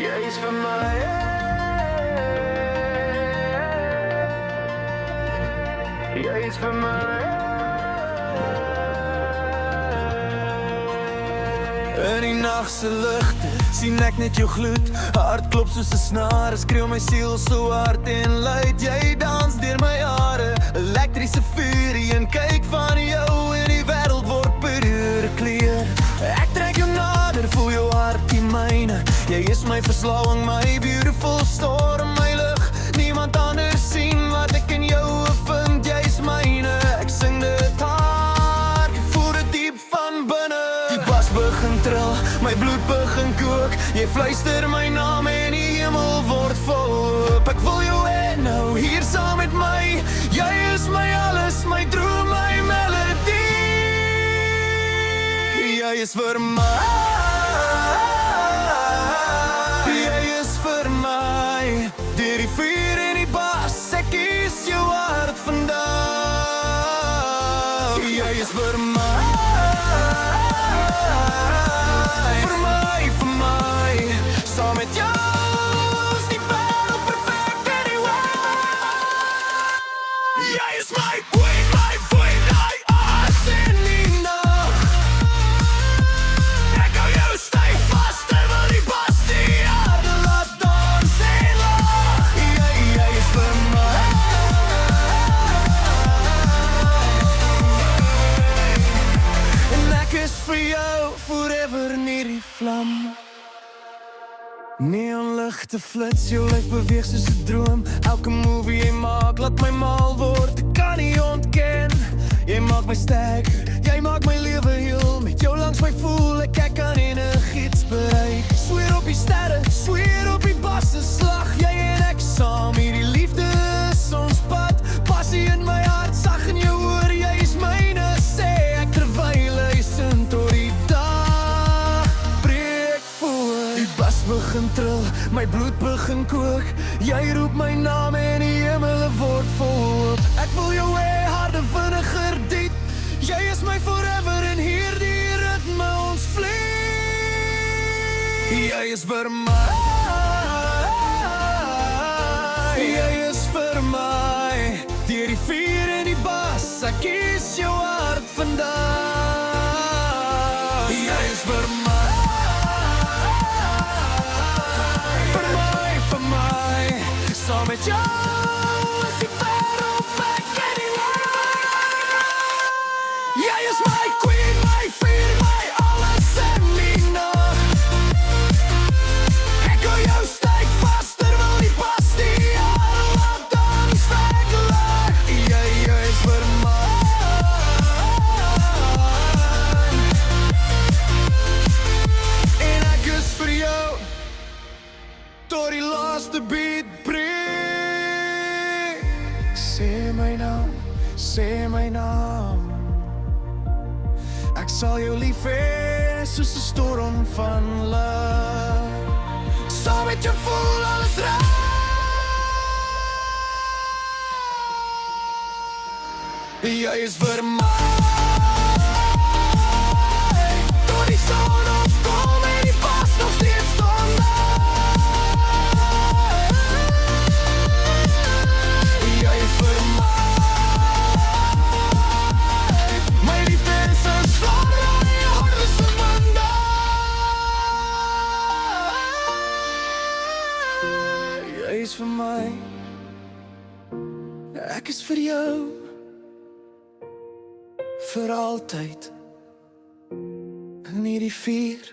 Jy is vir my. Jy is vir my. In die nachtse ligte sien ek net jou gloed. Hart klop soos 'n snaar, skreeu my siel so hard en luid. Jy dans deur my hare, elektriese furie, en kyk van jou en die wêreld word beroer kleur. Ek trek jou nader, voel jou hart die myne. Jy is my verslawing, my beautiful storm, my lig. Niemand anders sien wat ek in jou vind. Jy is myne, ek sing dit hard, ek voel dit diep van binne. Die bas begin trill, my bloed begin kook. Jy fluister my naam en die hemel word vol. Ek wil jou hê nou hier saam met my. Jy is my alles, my droom, my melodie. Jy is vir my. Jy is vir my. Deur die vuur en die bas, ek kies jou hart vandag. Jy is vir my. Saam met jou is die wêreld perfek anyway. Jy is my queen, my queen, my alles in die nag. Ek hou jou styf vas terwyl die bas die aarde laat dans en lag. Jy is vir my. En ek is vir jou forever in hierdie vlam. Neonligte flits, jou lyf beweeg soos 'n droom. Elke movie jy maak, laat my mal word, ek kan nie ontken. Jy maak my sterker, jy maak my lewe heel. Met jou langs my voel ek kan enigiets bereik. Sweer op die sterre, sweer op die basse slag. Jy en ek saam, hierdie liefde is ons pad. Passie in my hart, sag in jou oor. Jy is myne, sê ek terwyl hy sin tot die dag breek voor. Die bas begin trill, my bloed begin kook. Jy roep my naam en die hemel word vol. Ek wil jou hê, harde vinniger diep. Jy is my forever en hierdie ritme ons vlieg. Jy is vir my. Jy is vir my. Deur die vuur en die bas, ek kies jou hart vandag. Jy is vir my. Saam met jou is die wêreld perfek anyway. Jy is my queen, my vuur, my alles in die nag. Ek hou jou styf vas terwyl die bas die aarde laat dans en lag. Jy is vir my. En ek is vir jou tot die laaste beat breek. Sê my naam. Ek sal jou lief hê soos 'n storm van lig. Saam met jou voel alles reg. Jy is vir my. Tot die son opkom en die bas nog steeds staan. Jy is vir my. Jy is vir my. Ek is vir jou. Vir altyd. In hierdie vuur